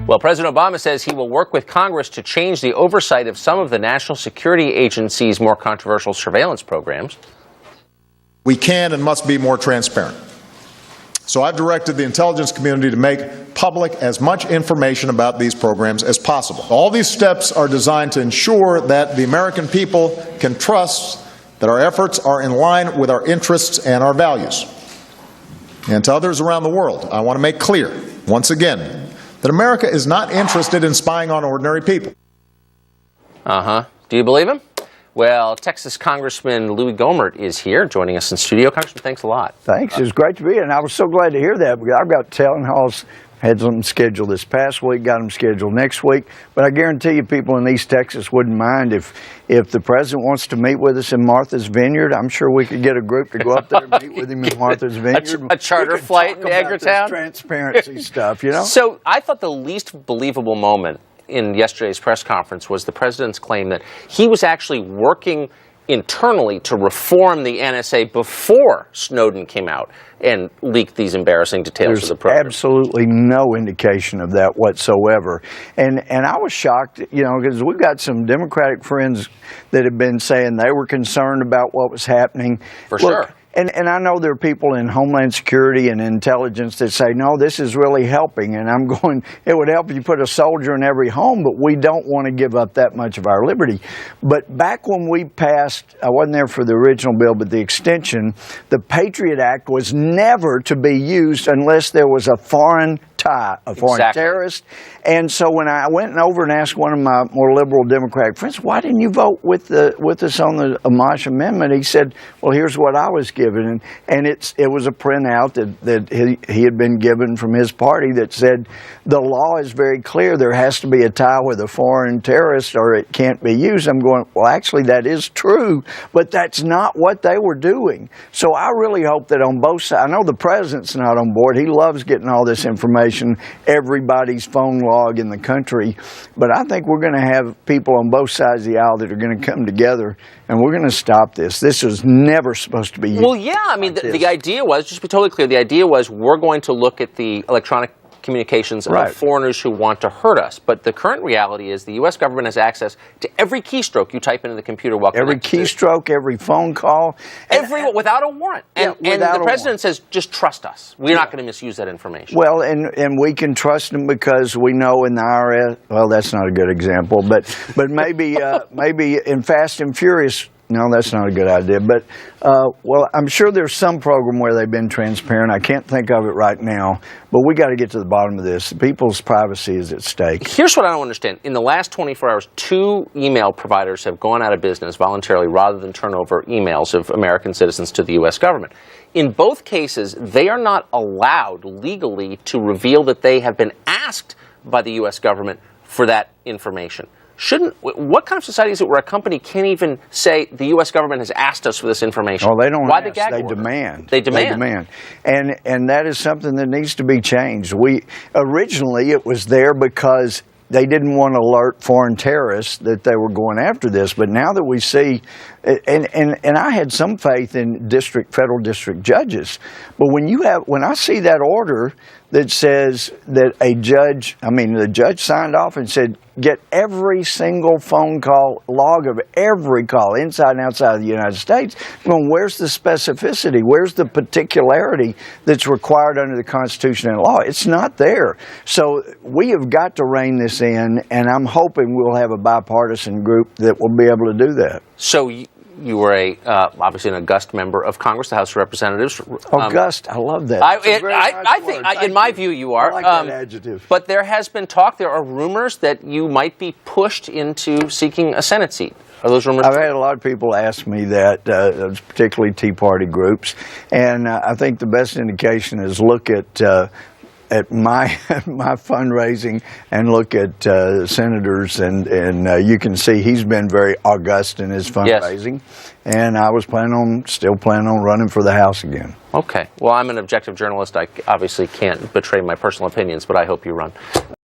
Well, President Obama says he will work with Congress to change the oversight of some of the National Security Agency's more controversial surveillance programs. We can and must be more transparent. So I've directed the intelligence community to make public as much information about these programs as possible. All these steps are designed to ensure that the American people can trust that our efforts are in line with our interests and our values. And to others around the world, I want to make clear, once again, that America is not interested in spying on ordinary people. Do you believe him? Well, Texas Congressman Louis Gohmert is here, joining us in studio. Congressman, thanks a lot. Thanks. It's great to be here, and I was so glad to hear that, because I've got town halls, had them scheduled this past week, got them scheduled next week, but I guarantee you people in East Texas wouldn't mind if the president wants to meet with us in Martha's Vineyard. I'm sure we could get a group to go up there and meet with him in Martha's Vineyard. A charter flight in Edgartown? Transparency stuff, you know? So I thought the least believable moment in yesterday's press conference was the president's claim that he was actually working internally to reform the NSA before Snowden came out and leaked these embarrassing details of the program. There's absolutely no indication of that whatsoever. And I was shocked, you know, because we've got some Democratic friends that have been saying they were concerned about what was happening. Sure. And I know there are people in Homeland Security and intelligence that say, no, this is really helping. And I'm going, it would help if you put a soldier in every home, but we don't want to give up that much of our liberty. But back when we passed, I wasn't there for the original bill, but the extension, the Patriot Act was never to be used unless there was a foreign tie, a foreign terrorist. And so when I went over and asked one of my more liberal Democratic friends, why didn't you vote with us on the Amash Amendment? He said, well, here's what I was given. And it was a printout that he had been given from his party that said the law is very clear. There has to be a tie with a foreign terrorist or it can't be used. I'm going, well, actually, that is true, but that's not what they were doing. So I really hope that on both sides, I know the president's not on board. He loves getting all this information, everybody's phone log in the country, but I think we're going to have people on both sides of the aisle that are going to come together and we're going to stop this. This was never supposed to be used. Well, yeah, I mean, the idea was, just to be totally clear, the idea was we're going to look at the electronic communications of foreigners who want to hurt us. But the current reality is the U.S. government has access to every keystroke you type into the computer while every keystroke, every phone call. Without a warrant. And the president says, just trust us. We're not going to misuse that information. Well, and we can trust them because we know in the IRS, well, that's not a good example, but maybe in Fast and Furious, no, that's not a good idea. But, well, I'm sure there's some program where they've been transparent. I can't think of it right now. But we got to get to the bottom of this. People's privacy is at stake. Here's what I don't understand. In the last 24 hours, 2 email providers have gone out of business voluntarily rather than turn over emails of American citizens to the U.S. government. In both cases, they are not allowed legally to reveal that they have been asked by the U.S. government for that information. What kind of society is it where a company can't even say the U.S. government has asked us for this information? Oh, they don't Why ask, the gag they order? demand. They demand. And that is something that needs to be changed. Originally it was there because they didn't want to alert foreign terrorists that they were going after this. But now that we see, and I had some faith in federal district judges, but when I see that order that says that the judge signed off and said, get every single phone call, log of every call inside and outside of the United States. Well, where's the specificity? Where's the particularity that's required under the Constitution and law? It's not there. So we have got to rein this in, and I'm hoping we'll have a bipartisan group that will be able to do that. So you were obviously an august member of Congress, the House of Representatives. August, I love that. I think, in my view, you are. I like that adjective. But there has been talk, there are rumors that you might be pushed into seeking a Senate seat. Are those rumors? I've had a lot of people ask me that, particularly Tea Party groups, and I think the best indication is look at my fundraising and look at senators, and you can see he's been very august in his fundraising. Yes. And I was still planning on running for the House again. Okay. Well, I'm an objective journalist. I obviously can't betray my personal opinions, but I hope you run.